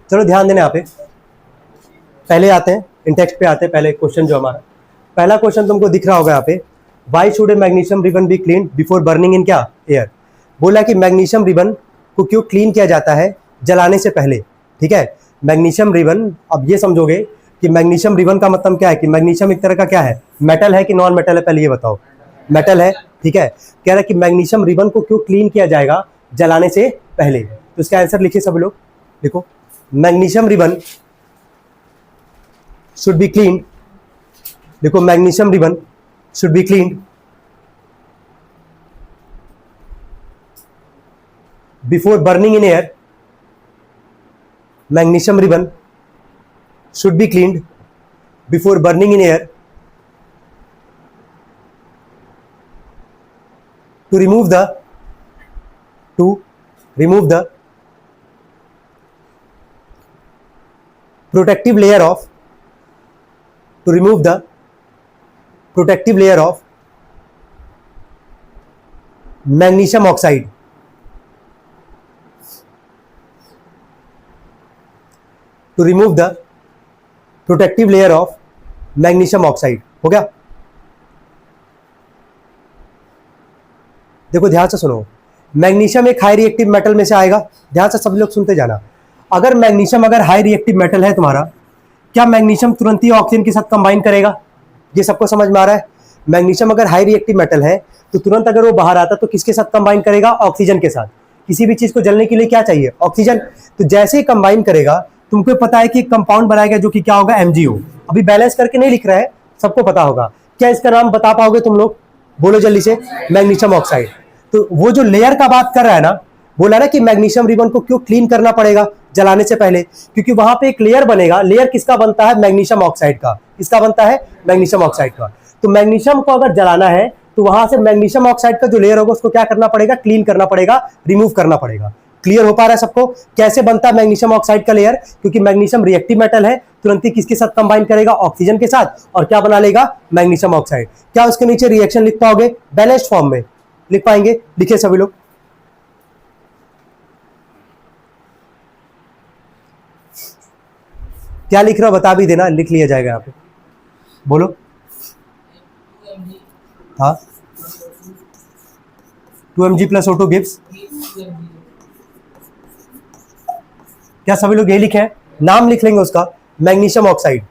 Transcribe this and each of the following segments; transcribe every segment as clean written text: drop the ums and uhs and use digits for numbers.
चलो ध्यान देना यहाँ पे, पहले आते हैं इन टेक्स्ट पे आते हैं। पहले क्वेश्चन जो हमारा पहला क्वेश्चन तुमको दिख रहा होगा यहाँ पे, why should A magnesium ribbon be clean before burning इन क्या एयर। बोला कि मैग्नीशियम रिबन को क्यों क्लीन किया जाता है जलाने से पहले। ठीक है, मैग्नीशियम रिबन, अब ये समझोगे कि मैग्नीशियम रिबन का मतलब क्या है कि मैग्नीशियम एक तरह का क्या है, मेटल है कि नॉन मेटल है, पहले ये बताओ। मेटल है, ठीक है। कह रहा है कि मैग्नीशियम रिबन को क्यों क्लीन किया जाएगा जलाने से पहले। तो इसका आंसर लिखिए सब लोग, देखो magnesium ribbon should be clean, देखो magnesium ribbon should be clean before burning in air. Magnesium ribbon should be cleaned before burning in air to remove the protective layer of magnesium oxide, to remove the protective layer of magnesium oxide. हो गया, देखो ध्यान से सुनो, magnesium एक high reactive metal में से आएगा, ध्यान से सब लोग सुनते जाना। अगर मैग्नीशियम अगर हाई रिएक्टिव मेटल है तुम्हारा, क्या मैग्नीशियम तुरंत ही ऑक्सीजन के साथ कंबाइन करेगा? ये सबको समझ में आ रहा है? मैग्नीशियम अगर हाई रिएक्टिव मेटल है तो तुरंत अगर वो बाहर आता तो किसके साथ कंबाइन करेगा? ऑक्सीजन के साथ। किसी भी चीज को जलने के लिए क्या चाहिए? ऑक्सीजन। तो जैसे ही कंबाइन करेगा, तुमको पता है कि कंपाउंड बनाएगा जो कि क्या होगा? MgO। अभी बैलेंस करके नहीं लिख रहा है, सबको पता होगा। क्या इसका नाम बता पाओगे तुम लोग? बोलो जल्दी से। Magnesium oxide. तो वो जो लेयर का बात कर रहा है ना, बोला ना कि मैग्नीशियम रिबन को क्यों क्लीन करना पड़ेगा जलाने से पहले, क्योंकि वहां पे एक लेयर बनेगा। लेयर किसका बनता है? मैग्नीशियम ऑक्साइड का। किसका बनता है? मैग्नीशियम ऑक्साइड का। तो मैग्नीशियम को अगर जलाना है तो वहां से मैग्नीशियम ऑक्साइड का जो लेयर होगा उसको क्या करना पड़ेगा? क्लीन करना पड़ेगा, रिमूव करना पड़ेगा। क्लियर हो पा रहा है सबको? कैसे बनता है मैग्नीशियम ऑक्साइड का लेयर? क्योंकि मैग्नीशियम रिएक्टिव मेटल है, तुरंत ही किसके साथ कंबाइन करेगा? ऑक्सीजन के साथ, और क्या बना लेगा? Magnesium oxide. क्या उसके नीचे रिएक्शन लिख पाओगे? बैलेंस्ड फॉर्म में लिख पाएंगे? लिखिए सभी लोग। क्या लिख रहा हो बता भी देना, लिख लिया जाएगा यहाँ पे। बोलो। हाँ, 2mg प्लस O2 गिव्स, क्या सभी लोग ये लिखे हैं? नाम लिख लेंगे उसका, मैग्नीशियम ऑक्साइड।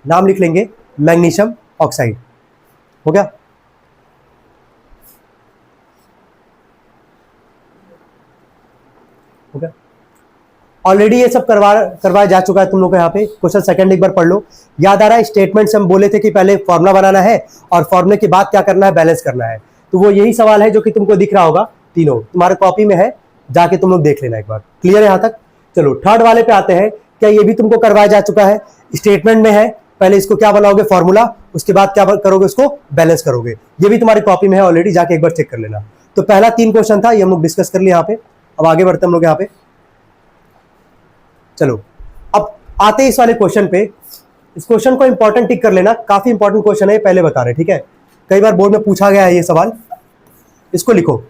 नाम लिख लेंगे मैग्नीशियम ऑक्साइड। हो गया? हो गया? ऑलरेडी ये सब करवाया जा चुका है तुम लोग को। यहाँ पे क्वेश्चन सेकंड एक बार पढ़ लो। याद आ रहा है? स्टेटमेंट से हम बोले थे कि पहले फॉर्मुला बनाना है और फॉर्मुले के बाद क्या करना है? बैलेंस करना है। तो वो यही सवाल है जो कि तुमको दिख रहा होगा, तीनों तुम्हारे कॉपी में है, जाके तुम लोग देख लेना एक बार। क्लियर है यहाँ तक? चलो थर्ड वाले पे आते हैं। क्या ये भी तुमको करवाया जा चुका है? स्टेटमेंट में है, पहले इसको क्या बनाओगे? फॉर्मूला, उसके बाद क्या करोगे? उसको बैलेंस करोगे। ये भी तुम्हारी कॉपी में है ऑलरेडी, जाके एक बार चेक कर लेना। तो पहला 3 क्वेश्चन था, ये हम लोग डिस्कस कर लिया यहाँ पे। अब आगे बढ़ते हम लोग यहाँ पे। चलो अब आते हैं इस वाले क्वेश्चन पे। इस क्वेश्चन को इंपॉर्टेंट टिक कर लेना, काफी इंपॉर्टेंट क्वेश्चन है, पहले बता रहे, ठीक है? कई बार बोर्ड में पूछा गया है ये सवाल, इसको लिखो।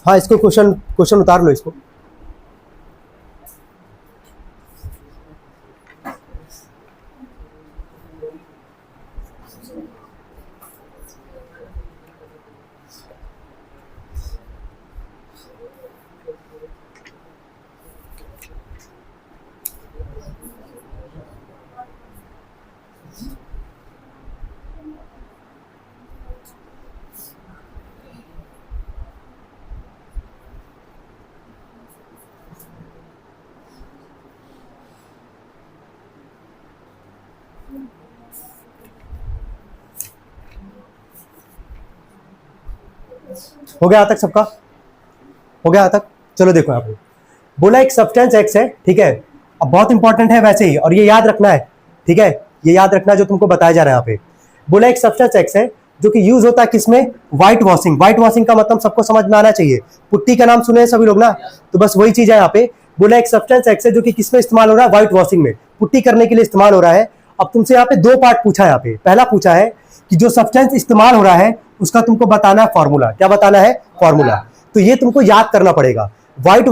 हाँ, इसको क्वेश्चन उतार लो इसको। हो गया यहाँ तक सबका? हो गया यहाँ तक? चलो देखो यहाँ पे बोला एक सब्सटेंस एक्स है, ठीक है? अब बहुत इंपॉर्टेंट है वैसे ही, और ये याद रखना है, ठीक है? ये याद रखना जो तुमको बताया जा रहा है यहाँ पे। बोला एक सब्सटेंस एक्स है जो कि यूज होता है किसमें? White washing. व्हाइट वॉशिंग का मतलब सबको समझ में आना चाहिए। पुट्टी का नाम सुने हैं सभी लोग ना? तो बस वही चीज है यहाँ पे। बोला एक सब्सटेंस एक्स है जो कि किसमें इस्तेमाल हो रहा है? व्हाइट वॉशिंग में, पुट्टी करने के लिए इस्तेमाल हो रहा है। अब तुमसे यहाँ पे दो पार्ट पूछा है। यहाँ पे पहला पूछा है कि जो सब्सटेंस इस्तेमाल हो रहा है उसका तुमको बताना है फॉर्मूला। क्या बताना है? फॉर्मूला। तो ये तुमको याद करना पड़ेगा। व्हाइट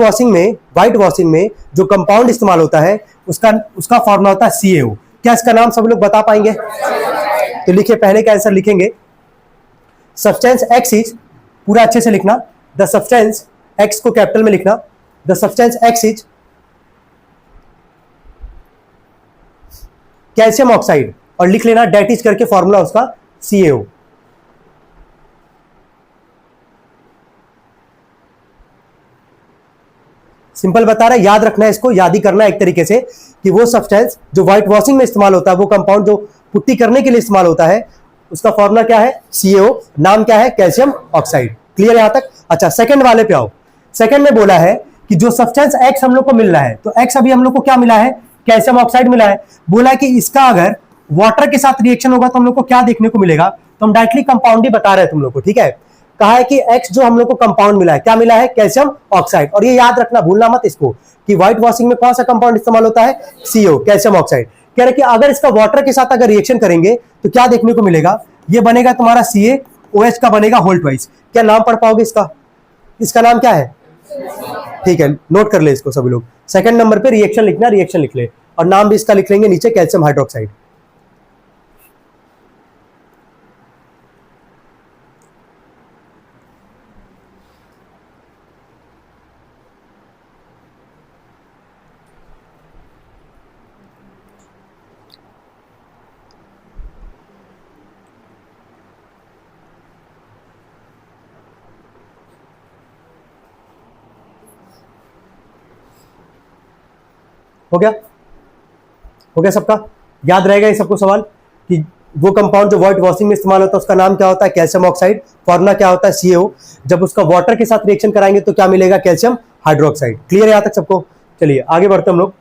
वॉशिंग में जो कंपाउंड इस्तेमाल होता है उसका उसका फॉर्मूला होता है CaO। क्या इसका नाम सब लोग बता पाएंगे? तो लिखिए, पहले का आंसर लिखेंगे, सब्सटेंस एक्स इज, पूरा अच्छे से लिखना, द सब्सटेंस एक्स को कैपिटल में लिखना, the substance x is calcium oxide, और लिख लेना डेट इज करके फॉर्मूला उसका CaO। सिंपल बता रहा है, याद रखना है, इसको याद ही करना है एक तरीके से कि वो सब्सटेंस जो व्हाइट वॉशिंग में इस्तेमाल होता है, वो कंपाउंड जो पुट्टी करने के लिए इस्तेमाल होता है, उसका फॉर्मूला क्या है? CaO। नाम क्या है? Calcium oxide. क्लियर है यहां तक? अच्छा, सेकंड वाले पे आओ। सेकंड में बोला है कि जो सब्सटेंस एक्स हम लोग को मिल रहा है, तो एक्स अभी हम लोग को क्या मिला है? कैल्शियम ऑक्साइड मिला है। बोला है कि इसका अगर वाटर के साथ रिएक्शन होगा तो हम लोग को क्या देखने को मिलेगा? तो हम डायरेक्टली कंपाउंड ही बता रहे हैं तुम लोग को, ठीक है। कहा है कि एक्स जो हम लोग को कंपाउंड मिला है, क्या मिला है? Calcium oxide. और ये याद रखना, भूलना मत इसको, कि व्हाइट वॉशिंग में कौन सा कंपाउंड इस्तेमाल होता है? CaO, calcium oxide. कह रहे कि अगर इसका वाटर के साथ अगर रिएक्शन करेंगे तो क्या देखने को मिलेगा? ये बनेगा तुम्हारा CaOH का बनेगा होल ट्वाइस। क्या नाम पढ़ पाओगे इसका? इसका नाम क्या है? ठीक है, नोट कर ले इसको सभी लोग। सेकंड नंबर पे रिएक्शन लिखना, रिएक्शन लिख ले, और नाम भी इसका लिख लेंगे नीचे, कैल्शियम हाइड्रोक्साइड। हो गया? हो गया सबका? याद रहेगा ये सबको सवाल कि वो कंपाउंड जो व्हाइट वॉशिंग में इस्तेमाल होता है उसका नाम क्या होता है? Calcium oxide. फॉर्मूला क्या होता है? CaO। जब उसका वाटर के साथ रिएक्शन कराएंगे तो क्या मिलेगा? Calcium hydroxide. क्लियर है यहां तक सबको? चलिए आगे बढ़ते हम लोग।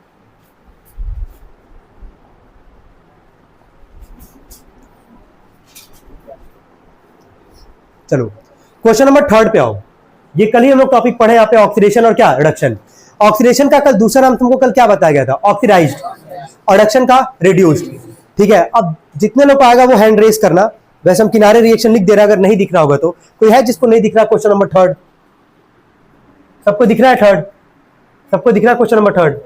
चलो क्वेश्चन नंबर थर्ड पे आओ। ये कल ही हम लोग टॉपिक पढ़े यहाँ पे, ऑक्सीडेशन और क्या? रिडक्शन। ऑक्सीडेशन का कल दूसरा नाम तुमको कल क्या बताया गया था? ऑक्सीडाइज्ड। और रिडक्शन का? रिड्यूस्ड। ठीक है, अब जितने लोग आएगा वो हैंड रेस करना। वैसे हम किनारे रिएक्शन लिख दे रहा, अगर नहीं दिख रहा होगा तो। कोई है जिसको नहीं दिख रहा क्वेश्चन नंबर थर्ड? सबको दिख रहा है थर्ड? सबको दिख रहा है क्वेश्चन नंबर थर्ड?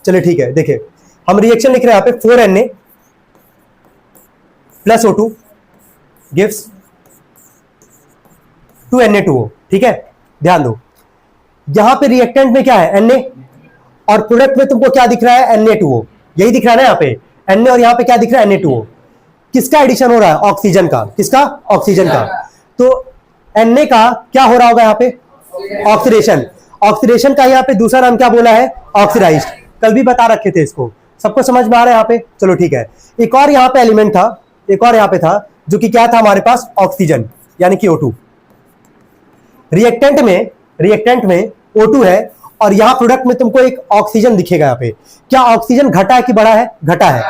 चलिए ठीक है, देखिए हम रिएक्शन लिख रहे हैं यहाँ पे, 4Na plus O2 gives 2Na2O। ठीक है, ध्यान दो, यहां पे रिएक्टेंट में क्या है? Na, और प्रोडक्ट में तुमको क्या दिख रहा है? Na2O। यही दिख रहा है ना यहाँ पे, Na, और यहाँ पे क्या दिख रहा है? Na2O। किसका एडिशन हो रहा है? ऑक्सीजन का। किसका? ऑक्सीजन का। तो Na का क्या हो रहा होगा यहाँ पे? ऑक्सीडेशन। ऑक्सीडेशन का यहाँ पे दूसरा नाम क्या बोला है? ऑक्सीडाइज्ड। कल भी बता रखे थे इसको, सबको समझ में आ रहा है यहाँ पे? चलो ठीक है। एक और यहाँ पे एलिमेंट था, एक और यहाँ पे था, जो कि क्या था हमारे पास? ऑक्सीजन, यानी कि O2। रिएक्टेंट में O2 है, और यहां प्रोडक्ट में तुमको एक ऑक्सीजन दिखेगा यहाँ पे। क्या ऑक्सीजन घटा है कि बढ़ा है? घटा है।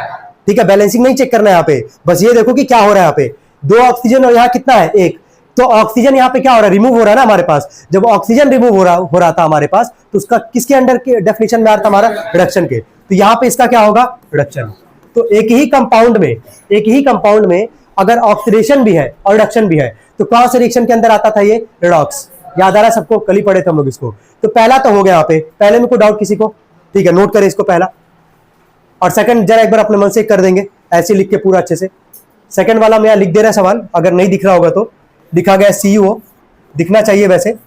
ठीक है, बैलेंसिंग नहीं चेक करना है यहाँ पे, बस ये देखो कि क्या हो रहा है यहाँ पे, 2 ऑक्सीजन और यहाँ कितना है? 1। तो ऑक्सीजन यहाँ पे क्या हो रहा है? रिमूव हो रहा है ना हमारे पास। जब ऑक्सीजन रिमूव हो रहा था हमारे पास, तो उसका किसके अंडर के डेफिनेशन में आ रहा था? हमारा रिडक्शन के। तो यहाँ पे इसका क्या होगा? रिडक्शन। तो एक ही कंपाउंड में अगर ऑक्सीडेशन भी है और रिडक्शन भी है, तो कौन से रिएक्शन के अंदर आता था? ये रिडॉक्स। याद आ रहा है सबको? कल ही पढ़े थे हम लोग इसको। तो पहला तो हो गया यहाँ पे, पहले में कोई डाउट किसी को? ठीक है, नोट करें इसको पहला। और सेकंड जरा एक बार अपने मन से कर देंगे, ऐसे लिख के पूरा अच्छे से। सेकंड वाला मैं यहाँ लिख दे रहा सवाल, अगर नहीं दिख रहा होगा तो। लिखा गया CaO, दिखना चाहिए वैसे।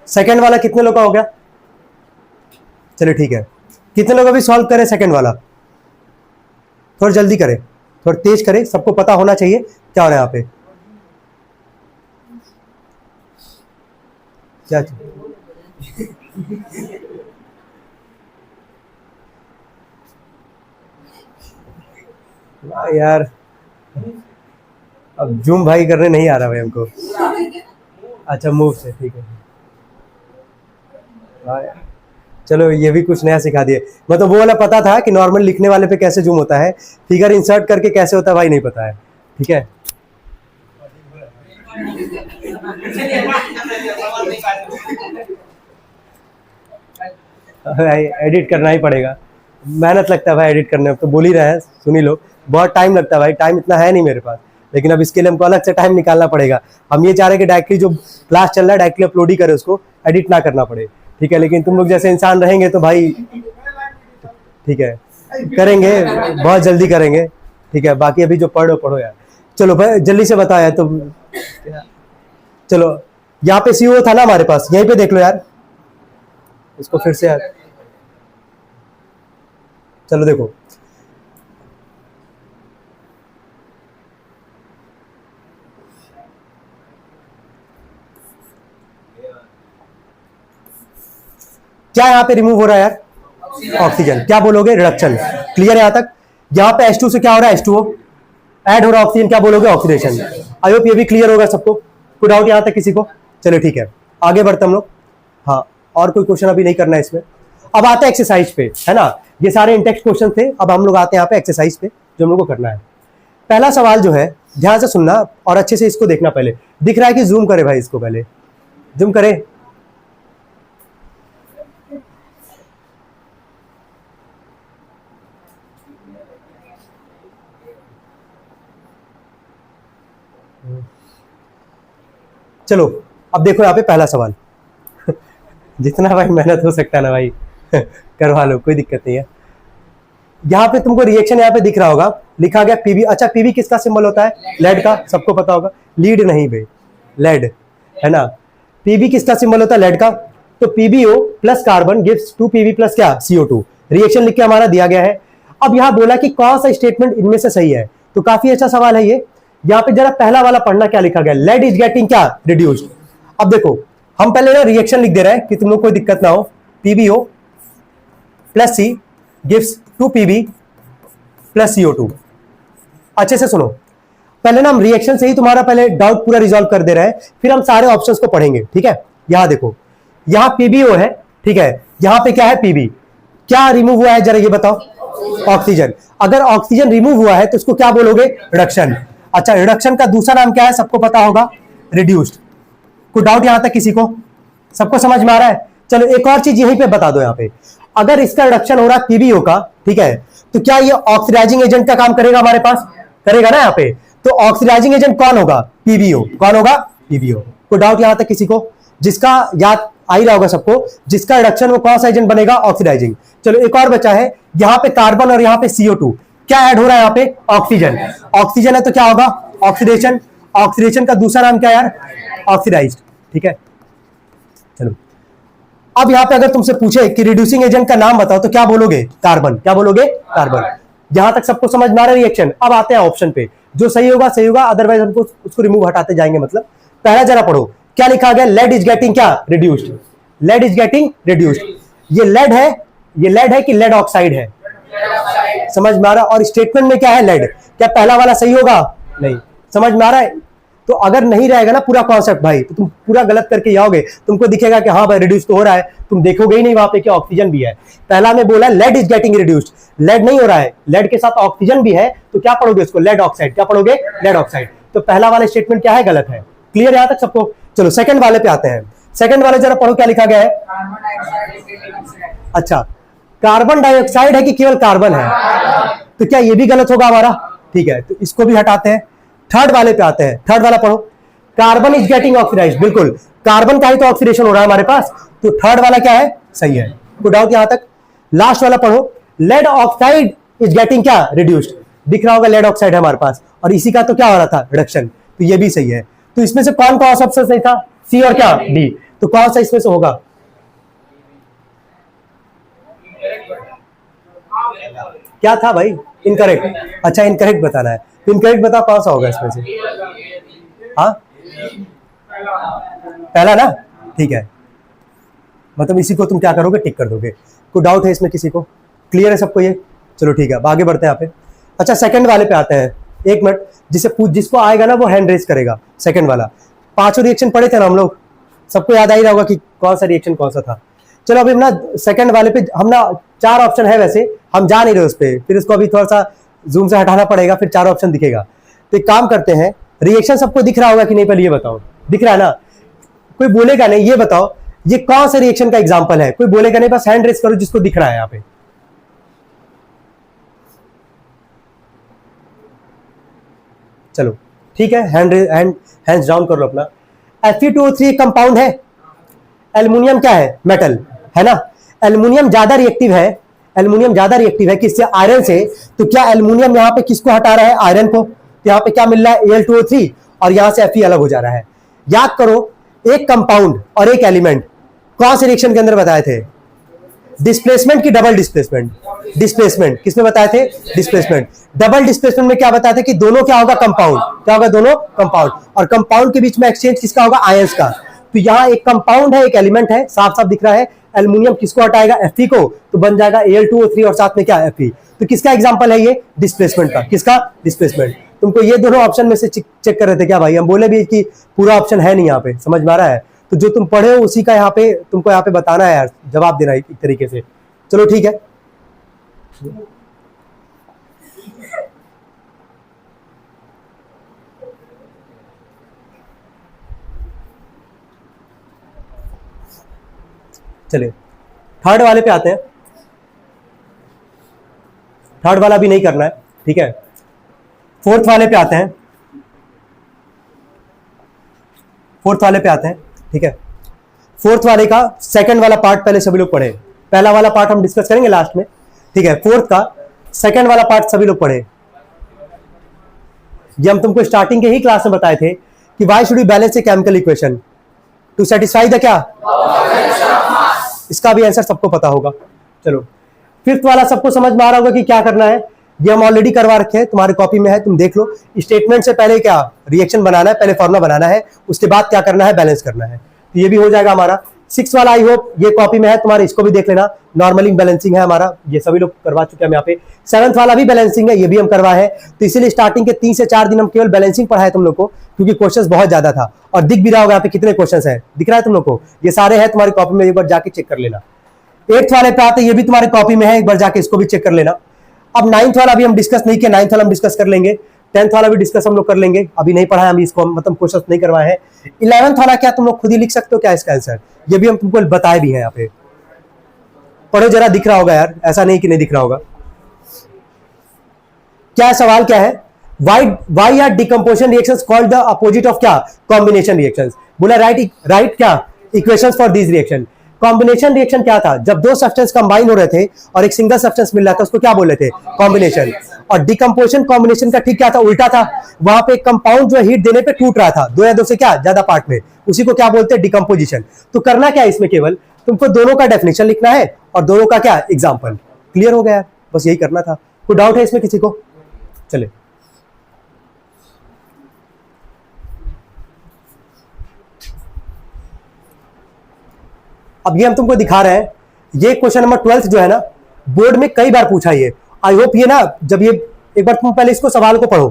सेकंड वाला कितने लोग का हो गया? चलिए ठीक है, कितने लोग अभी सॉल्व करें सेकंड वाला? थोड़ा जल्दी करें, थोड़ा तेज करें, सबको पता होना चाहिए क्या हो रहा है यहाँ पे। क्या यार, अब जूम भाई करने नहीं आ रहा भाई हमको। अच्छा मूव से, ठीक है। हाँ यार, चलो ये भी कुछ नया सिखा दिए। मतलब वो वाला पता था कि नॉर्मल लिखने वाले पे कैसे जूम होता है, फिगर इंसर्ट करके कैसे होता है भाई नहीं पता है। ठीक है, भाई एडिट करना ही पड़ेगा, मेहनत लगता है भाई एडिट करने में, तो बोल ही रहे हैं, सुन ही लो, बहुत टाइम लगता है भाई, टाइम इतना है नहीं मेरे पास, लेकिन अब इसके लिए हमको अलग से टाइम निकालना पड़ेगा। हम ये चाह रहे हैं कि डायरेक्टली जो क्लास चल रहा है डायरेक्टली अपलोड ही करें, उसको एडिट ना करना पड़े। ठीक है, लेकिन तुम लोग जैसे इंसान रहेंगे तो भाई ठीक है करेंगे, बहुत जल्दी करेंगे। ठीक है, बाकी अभी जो पढ़ो पढ़ो यार। चलो भाई जल्दी से बताओ यार। तो चलो यहाँ पे सीओ था ना हमारे पास, यहीं पे देख लो यार इसको फिर से यार। चलो देखो, क्या यहाँ पे रिमूव हो रहा है यार? ऑक्सीजन। क्या बोलोगे? रिडक्शन। क्लियर है यहाँ तक? यहाँ पे H2 से क्या हो रहा है? H2O ऐड हो रहा है, ऑक्सीजन क्या बोलोगे? ऑक्सीडेशन। आई होप ये भी क्लियर होगा सबको, कोई डाउट यहाँ तक किसी को? चलो ठीक है, आगे बढ़ते हम लोग। हाँ, और कोई क्वेश्चन अभी नहीं करना है इसमें। अब आते हैं एक्सरसाइज पे, है ना। ये सारे इंटेक्स्ट क्वेश्चन थे, अब हम लोग आते हैं यहाँ पे एक्सरसाइज पे जो हम लोग को करना है। पहला सवाल जो है, ध्यान से सुनना और अच्छे से इसको देखना। पहले दिख रहा है कि जूम करे भाई? इसको पहले जूम करे। चलो अब देखो यहाँ पे पहला सवाल जितना भाई मेहनत हो सकता है ना भाई करवा लो, कोई दिक्कत नहीं है। यहाँ पे तुमको रिएक्शन यहाँ पे दिख रहा होगा, लिखा गया पीबी। अच्छा, पीबी किसका सिंबल होता है? लेड का, सबको पता होगा। लीड नहीं भाई, लेड, है ना। पीबी किसका सिंबल होता है? लेड का। तो PbO plus carbon gives 2 Pb plus क्या? CO2। रिएक्शन लिख के हमारा दिया गया है। अब यहाँ बोला कि कौन सा स्टेटमेंट इनमें से सही है, तो काफी अच्छा सवाल है ये। यहाँ पे जरा पहला वाला पढ़ना, क्या लिखा गया? लेड इज गेटिंग क्या? रिड्यूस्ड। अब देखो हम पहले ना रिएक्शन लिख दे रहे हैं कि तुम लोग कोई दिक्कत ना हो। पीबीओ प्लस सी गिव्स 2 पीबी प्लस CO2। अच्छे से सुनो, पहले ना हम रिएक्शन से ही तुम्हारा पहले डाउट पूरा रिजॉल्व कर दे रहे हैं, फिर हम सारे ऑप्शंस को पढ़ेंगे। ठीक है, यहां देखो, यहां पीबीओ है, ठीक है, यहां पे क्या है? पीबी। क्या रिमूव हुआ है जरा ये बताओ? ऑक्सीजन। अगर ऑक्सीजन रिमूव हुआ है तो उसको क्या बोलोगे? रिडक्शन। अच्छा, रिडक्शन का दूसरा नाम क्या है? सबको पता होगा, रिड्यूस्ड। कोई डाउट यहां तक किसी को? सबको समझ में आ रहा है? चलो एक और चीज यहीं पे बता दो, यहाँ पे अगर इसका रिडक्शन हो रहा है पीबीओ का, ठीक है, तो क्या ये ऑक्सीडाइजिंग एजेंट का काम करेगा हमारे पास? करेगा ना यहाँ पे। तो ऑक्सीडाइजिंग एजेंट कौन होगा? पीबीओ। कौन होगा? पीबीओ। कोई डाउट यहां तक किसी को? जिसका याद आ ही रहा होगा सबको, जिसका रिडक्शन वो कौन सा एजेंट बनेगा? ऑक्सीडाइजिंग। चलो एक और बचा है, यहाँ पे कार्बन और यहाँ पे CO2, क्या ऐड हो रहा है यहाँ पे? ऑक्सीजन। ऑक्सीजन है तो क्या होगा? ऑक्सीडेशन। ऑक्सीडेशन का दूसरा नाम क्या यार? ऑक्सीडाइज्ड। ठीक है, चलो अब यहाँ पे अगर तुमसे पूछे कि रिड्यूसिंग एजेंट का नाम बताओ तो क्या बोलोगे? कार्बन। क्या बोलोगे? कार्बन। यहां तक सबको समझ में आ रहा है रिएक्शन? अब आते हैं ऑप्शन पे, जो सही होगा सही होगा, अदरवाइज हमको उसको रिमूव हटाते जाएंगे। मतलब पहला जरा पढ़ो, क्या लिखा गया? लेड इज गेटिंग क्या? Reduced. Lead is getting reduced. ये लेड है, ये लेड है कि लेड ऑक्साइड है? समझ में आ रहा है? और स्टेटमेंट में क्या है? लेड। क्या पहला वाला सही होगा? नहीं। समझ में आ रहा है? तो अगर नहीं रहेगा ना पूरा कॉन्सेप्ट भाई, तो तुम पूरा गलत करके आओगे, तुमको दिखेगा कि हाँ भाई रिड्यूस तो हो रहा है, तुम देखोगे ही नहीं वहां पे कि ऑक्सीजन भी है। पहला में बोला lead is getting reduced, lead नहीं हो रहा है, लेड के साथ ऑक्सीजन भी है, तो क्या पढ़ोगे उसको? Lead oxide. क्या पढ़ोगे? Lead oxide. तो पहला वाला स्टेटमेंट क्या है? गलत है। क्लियर यहां तक सबको? चलो सेकंड वाले पे आते हैं। सेकंड वाले जरा पढ़ो, क्या लिखा गया है? अच्छा, कार्बन डाइऑक्साइड है कि केवल कार्बन है? तो क्या ये भी गलत होगा हमारा? ठीक है, तो इसको भी हटाते हैं। थर्ड वाले पे आते हैं। थर्ड वाला पढ़ो, कार्बन इज गेटिंग ऑक्सीडाइज्ड। बिल्कुल, कार्बन का ही तो ऑक्सीडेशन हो रहा है हमारे पास, तो थर्ड वाला क्या है? सही है। कोई डाउट यहां तक? लास्ट वाला पढ़ो, लेड ऑक्साइड इज गेटिंग क्या? रिड्यूस्ड। दिख रहा होगा लेड ऑक्साइड है हमारे पास, और इसी का तो क्या हो रहा था? रिडक्शन। तो ये भी सही है। तो इसमें से कौन सा सबसे सही था? सी और क्या? डी। तो कौन सा इसमें से होगा? क्या था भाई? इनकरेक्ट। अच्छा, इनकरेक्ट बताना है, तो इनकरेक्ट बताओ कौन सा होगा इसमें से? हाँ, पहला ना, ठीक है। मतलब इसी को तुम क्या करोगे, टिक कर दोगे। कोई डाउट है इसमें किसी को? क्लियर है सबको ये? चलो ठीक है, अब आगे बढ़ते हैं यहाँ पे। अच्छा, सेकंड वाले पे आते हैं। एक मिनट, जिसको आएगा ना वो हैंड रेज करेगा। सेकंड वाला, पांचों रिएक्शन पढ़े थे ना हम लोग, सबको याद आ ही रहा होगा कि कौन सा रिएक्शन कौन सा था। चलो अभी ना सेकंड वाले पे हम ना 4 ऑप्शन है, वैसे हम जा नहीं रहे उस पर, फिर इसको अभी थोड़ा सा जूम से हटाना पड़ेगा, फिर 4 ऑप्शन दिखेगा। तो एक काम करते हैं, रिएक्शन सबको दिख रहा होगा कि नहीं, पहले ये बताओ। दिख रहा है ना? कोई बोलेगा नहीं, ये बताओ ये कौन सा रिएक्शन का एग्जांपल है? कोई बोलेगा नहीं, बस हैंड रेज करो जिसको दिख रहा है यहाँ पे। चलो ठीक है, हैंड्स डाउन कर लो अपना। Fe2O3 कंपाउंड है, एल्युमिनियम क्या है? मेटल है ना। एल्युमिनियम ज्यादा रिएक्टिव है, एल्युमिनियम ज्यादा रिएक्टिव है किससे? आयरन से। तो क्या एल्युमिनियम यहाँ पे किसको हटा रहा है? आयरन को। तो यहाँ पे क्या मिल रहा है? Al2O3, और यहां से Fe अलग हो जा रहा है। याद करो, एक कंपाउंड और एक एलिमेंट कौन से रिएक्शन के अंदर बताए थे? डिस्प्लेसमेंट की डबल डिस्प्लेसमेंट? डिस्प्लेसमेंट किसमें बताए थे? डिस्प्लेसमेंट। डबल डिस्प्लेसमेंट में क्या बताया था कि दोनों क्या होगा? कंपाउंड। क्या होगा? दोनों कंपाउंड। और कंपाउंड के बीच में एक्सचेंज किसका होगा? आयंस का। तो यहाँ एक कंपाउंड है, एक एलिमेंट है, साफ साफ दिख रहा है। एल्युमिनियम किसको हटाएगा? Fe को, तो बन जाएगा Al2O3 और साथ में क्या? Fe। तो किसका एग्जांपल है ये? डिस्प्लेसमेंट का। किसका? डिस्प्लेसमेंट। तुमको ये दोनों ऑप्शन में से चेक कर रहे थे क्या भाई? हम बोले भी कि पूरा ऑप्शन है नहीं यहाँ पे, समझ में आ रहा है? तो जो तुम पढ़े हो उसी का यहाँ पे तुमको यहाँ पे बताना है यार, जवाब देना है एक तरीके से। चलो ठीक है, चलिए थर्ड वाले पे आते हैं। थर्ड वाला भी नहीं करना है, ठीक है। फोर्थ वाले पे आते हैं। फोर्थ वाले पे आते हैं, ठीक है। फोर्थ वाले का सेकंड वाला पार्ट पहले सभी लोग पढ़े। पहला वाला पार्ट हम डिस्कस करेंगे लास्ट में, ठीक है। फोर्थ का सेकंड वाला पार्ट सभी लोग पढ़े। ये हम तुमको स्टार्टिंग के ही क्लास में बताए थे कि why should we balance a chemical equation to satisfy the क्या? इसका भी आंसर सबको पता होगा। चलो फिफ्थ वाला सबको समझ में आ रहा होगा कि क्या करना है। ये हम ऑलरेडी करवा रखे हैं, तुम्हारी कॉपी में है, तुम देख लो। स्टेटमेंट से पहले क्या रिएक्शन बनाना है, पहले फॉर्मूला बनाना है, उसके बाद क्या करना है? बैलेंस करना है। तो ये भी हो जाएगा हमारा। सिक्स वाला आई होप ये कॉपी में है तुम्हारे, इसको भी देख लेना। नॉर्मलिंग बैलेंसिंग है हमारा, ये सभी लोग करवा चुके हैं यहाँ पे। सेवंथ वाला भी बैलेंसिंग है, ये भी हम करवाए हैं। तो इसीलिए स्टार्टिंग के 3 से 4 दिन हम केवल बैलेंसिंग पढ़ाए तुम लोग को, क्योंकि क्वेश्चंस बहुत ज्यादा था। और दिख भी रहा होगा यहाँ पे कितने क्वेश्चंस है, दिख रहा है तुम लोग को? ये सारे हैं तुम्हारी कॉपी में, एक बार जाके चेक कर लेना। 8th वाले पे आते, ये भी तुम्हारी कॉपी में है, एक बार जाके इसको भी चेक कर लेना। अब 9th वाला भी हम डिस्कस नहीं किया, 9th वाला हम डिस्कस कर लेंगे। 10th वाला भी डिस्कस हम लोग कर लेंगे, अभी नहीं पढ़ा है हम इसको, मतलब क्वेश्चंस नहीं करवाए हैं। 11th वाला क्या तुम लोग खुद ही लिख सकते हो क्या इसका आंसर? ये भी हम तुमको बताए भी हैं यहाँ पे। पढ़ो जरा, दिख रहा होगा यार, ऐसा नहीं कि नहीं दिख रहा होगा। क्या सवाल क्या है? Why are decomposition reactions called the opposite of क्या? Combination reactions। बोला राइट क्या equations for this reaction. Combination reaction क्या था? जब दो सब्सटेंस कंबाइन हो रहे थे और एक सिंगल सब्सटेंस मिल रहा था, उसको क्या बोल रहे थे? कॉम्बिनेशन। और डिकम्पोजिशन कॉम्बिनेशन का ठीक क्या था? उल्टा था। वहां पे कंपाउंड जो हीट देने पे टूट रहा था, 2 या 2 से क्या ज्यादा पार्ट में, उसी को क्या बोलते हैं? डिकम्पोजिशन। तो करना क्या है इसमें? केवल तुमको दोनों का डेफिनेशन लिखना है और दोनों का क्या एग्जाम्पल। क्लियर हो गया? बस यही करना था। कोई डाउट है इसमें किसी को? चले अब ये हम तुमको दिखा रहे हैं। ये क्वेश्चन नंबर 12 जो है ना, बोर्ड में कई बार पूछा ये। आई होप ये ना, जब ये एक बार तुम पहले इसको सवाल को पढ़ो।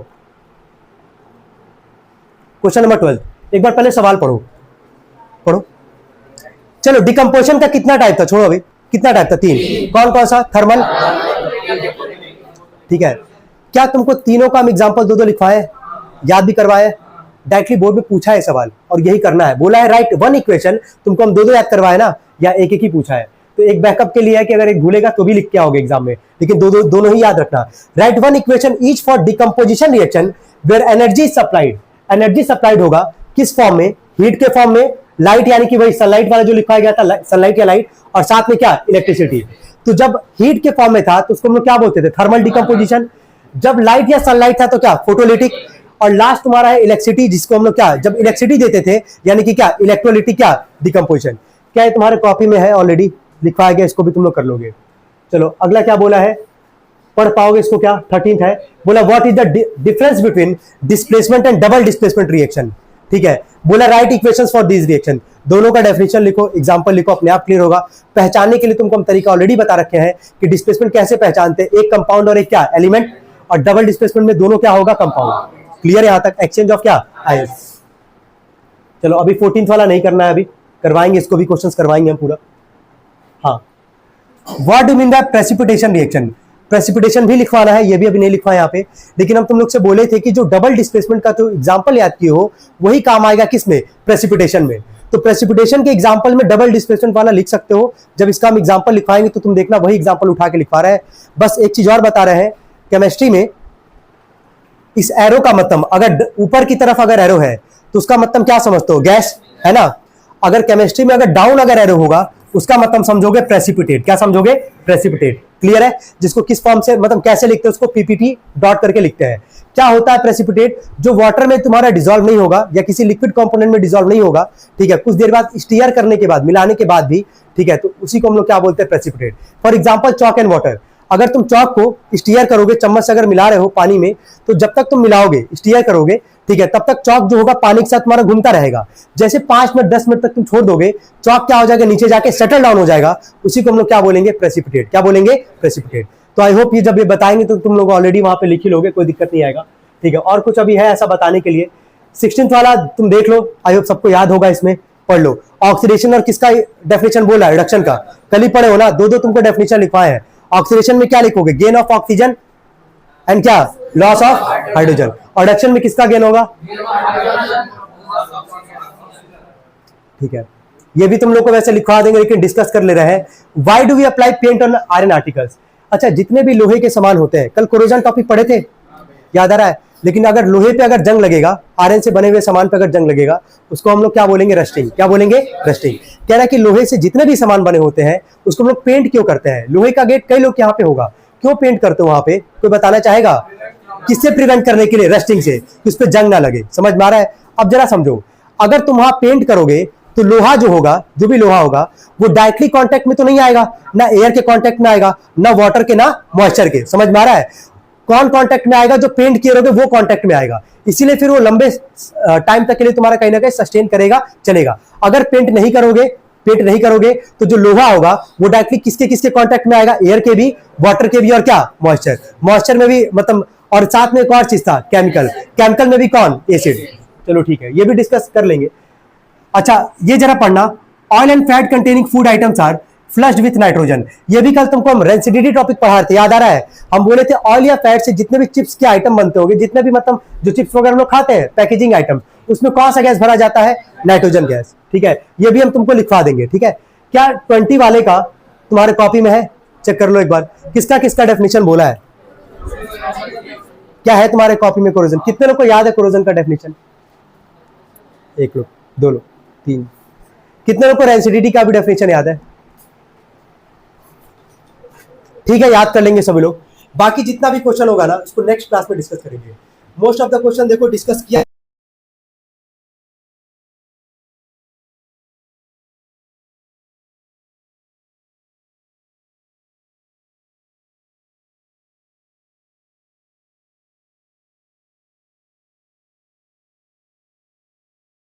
क्वेश्चन नंबर 12 एक बार पहले सवाल पढ़ो। चलो डिकम्पोजिशन का कितना टाइप था? छोड़ो अभी, कितना टाइप था? 3। कौन कौन सा? थर्मल, ठीक है। क्या तुमको तीनों का हम एग्जाम्पल 2-2 लिखवाए, याद भी करवाए? डायरेक्टली बोर्ड में पूछा है सवाल और यही करना है। बोला है राइट 1 इक्वेशन, तुमको हम 2-2 याद करवाए ना, या एक ही पूछा है? तो एक बैकअप के लिए है कि अगर एक भूलेगा तो भी लिख के आओगे एग्जाम में, लेकिन दोनों ही याद रखना। Write 1 equation each for decomposition reaction where energy supplied. Energy supplied होगा किस फॉर्म में? हीट के फॉर्म में, लाइट यानी कि वही सनलाइट वाला जो लिखा गया था, सनलाइट या लाइट, और साथ में क्या? इलेक्ट्रिसिटी। तो जब हीट के फॉर्म में था तो उसको हम लोग क्या बोलते थे? Thermal decomposition. जब लाइट या सनलाइट था तो क्या? फोटोलिटिक। और लास्ट तुम्हारा है इलेक्ट्रिसिटी, जिसको हम लोग क्या जब इलेक्ट्रिसिटी देते थे यानी कि क्या इलेक्ट्रोलिटिक क्या डिकम्पोजिशन। क्या है तुम्हारे कॉपी में है ऑलरेडी लिखवाया गया, इसको भी तुम लोग कर लोगे। चलो अगला क्या बोला है, पढ़ पाओगे इसको, क्या 13th है, बोला what is the difference between displacement and double displacement reaction. ठीक है, बोला right equations for this reaction, दोनों का डेफिनेशन लिखो, एग्जांपल लिखो, अपने आप क्लियर होगा। पहचानने के लिए तुमको हम तरीका ऑलरेडी बता रखे हैं कि डिस्प्लेसमेंट कैसे पहचानते हैं, एक कंपाउंड और एक क्या एलिमेंट, और डबल डिस्प्लेसमेंट में दोनों क्या होगा कंपाउंड। क्लियर है यहां तक, एक्सचेंज ऑफ क्या आयंस। चलो अभी 14th वाला नहीं करना है, अभी करवाएंगे, इसको भी क्वेश्चंस करवाएंगे हम पूरा। हाँ, what do mean by precipitation reaction, precipitation भी लिखवाना है, ये भी अभी नहीं लिखवा यहाँ पे, लेकिन हम तुम लोग से बोले थे कि जो डबल डिस्प्लेसमेंट का तो एग्जांपल याद किए हो वही काम आएगा किसमें, प्रेसिपिटेशन में। तो प्रेसिपिटेशन के एग्जांपल में डबल डिस्प्लेसमेंट वाला लिख सकते हो, जब इसका हम एग्जांपल लिखवाएंगे तो तुम देखना वही एग्जांपल उठा के लिखवा रहे हैं। बस एक चीज और बता रहे हैं, केमिस्ट्री में इस एरो का मतलब, अगर ऊपर की तरफ अगर एरो है तो उसका मतलब क्या समझते हो, गैस है ना। अगर केमिस्ट्री में अगर डाउन अगर एरो होगा उसका मतलब समझोगे प्रेसिपिटेट, क्या समझोगे, प्रेसिपिटेट। क्लियर है, जिसको किस फॉर्म से मतलब कैसे लिखते हैं उसको पीपीटी डॉट करके लिखते हैं। क्या होता है प्रेसिपिटेट, जो वाटर में तुम्हारा डिसॉल्व नहीं होगा या किसी लिक्विड कंपोनेंट में डिसॉल्व नहीं होगा, ठीक है, कुछ देर बाद स्टीयर करने के बाद, मिलाने के बाद भी, ठीक है, तो उसी को हम लोग क्या बोलते हैं, precipitate. For example chalk and water, अगर तुम चॉक को स्टीयर करोगे, चम्मच से अगर मिला रहे हो पानी में, तो जब तक तुम मिलाओगे स्टीयर करोगे, ठीक है, तब तक चॉक जो होगा पानी के साथ तुम्हारा घूमता रहेगा। जैसे 5 मिनट 10 मिनट तक तुम छोड़ दोगे, चॉक क्या हो जाएगा, नीचे जाके सेटल डाउन हो जाएगा, उसी को हम लोग क्या बोलेंगे, प्रेसिपिटेट। क्या बोलेंगे, प्रेसिपिटेट। तो आई होप ये जब ये बताएंगे तो तुम लोग ऑलरेडी वहां पे लिख ही लोगे, कोई दिक्कत नहीं आएगा। ठीक है, और कुछ अभी है ऐसा बताने के लिए। 16th वाला तुम देख लो, आई होप सबको याद होगा, इसमें पढ़ लो। ऑक्सीडेशन और किसका डेफिनेशन बोला, रिडक्शन का, कल ही पढ़े हो ना, दो तुमको डेफिनेशन लिखवाए हैं। ऑक्सीडेशन में क्या लिखोगे, गेन ऑफ ऑक्सीजन एंड क्या, लॉस ऑफ हाइड्रोजन। और रिडक्शन में किसका गेन होगा, ठीक है, ये भी तुम लोग को वैसे लिखवा देंगे, लेकिन डिस्कस कर ले रहे हैं। Why do we apply paint on iron articles. अच्छा, जितने भी लोहे के सामान होते हैं, कल कोरोजन टॉपिक पढ़े थे, याद आ रहा है, लेकिन अगर लोहे पे अगर जंग लगेगा, आयरन से बने हुए सामान पे अगर जंग लगेगा, उसको हम लोग क्या बोलेंगे, रस्टिंग। क्या बोलेंगे, रस्टिंग। कह रहा है कि लोहे से जितने भी सामान बने होते हैं उसको हम लोग पेंट क्यों करते हैं। लोहे का गेट कई लोग यहाँ पे होगा, क्यों पेंट करते हो वहां पे, कोई बताना चाहेगा। किससे प्रिवेंट करने के लिए, रस्टिंग से, कि उस पर जंग ना लगे। समझ में आ रहा है। अब जरा समझो, अगर तुम वहां पेंट करोगे तो लोहा जो होगा, जो भी लोहा होगा, वो डायरेक्टली कांटेक्ट में तो नहीं आएगा, ना एयर के कांटेक्ट में आएगा, ना वाटर के, ना मॉइस्चर के। समझ में आ रहा है। कौन कांटेक्ट में आएगा, जो पेंट किए रहोगे वो कांटेक्ट में आएगा, इसीलिए फिर वो लंबे टाइम तक के लिए तुम्हारा कहीं ना कहीं सस्टेन करेगा, चलेगा। अगर पेंट नहीं करोगे तो जो लोहा होगा वो डायरेक्टली किसके किसके कांटेक्ट में आएगा, एयर के भी, वाटर के भी, और क्या, मॉइस्चर में भी, मतलब, और साथ में एक और चीज था, केमिकल में भी कौन, एसिड। चलो ठीक है, ये भी डिस्कस कर लेंगे। अच्छा, ये जरा पढ़ना, oil and fat containing food items are flushed with nitrogen. ये भी कल तुमको हम रेंसिडिटी टॉपिक पढ़ा थे, याद आ रहा है। हम बोले थे ऑयल या फैट से जितने भी चिप्स के आइटम बनते होंगे, जितने भी मतलब जो चिप्स वगैरह हम लोग खाते हैं, पैकेजिंग आइटम, उसमें कौन सा गैस भरा जाता है, नाइट्रोजन गैस। ठीक है, ये भी हम तुमको लिखवा देंगे। ठीक है, क्या 20 वाले का तुम्हारे कॉपी में है, चेक कर लो एक बार, किसका किसका डेफिनेशन बोला है, क्या है तुम्हारे कॉपी में कोरोजन। कितने लोग को याद है कोरोजन का डेफिनेशन, एक लोग, दो लोग, तीन। कितने लोग को रेंसिडिटी का भी डेफिनेशन याद है। ठीक है, याद कर लेंगे सभी लोग। बाकी जितना भी क्वेश्चन होगा ना, उसको नेक्स्ट क्लास में डिस्कस करेंगे। मोस्ट ऑफ द क्वेश्चन देखो डिस्कस किया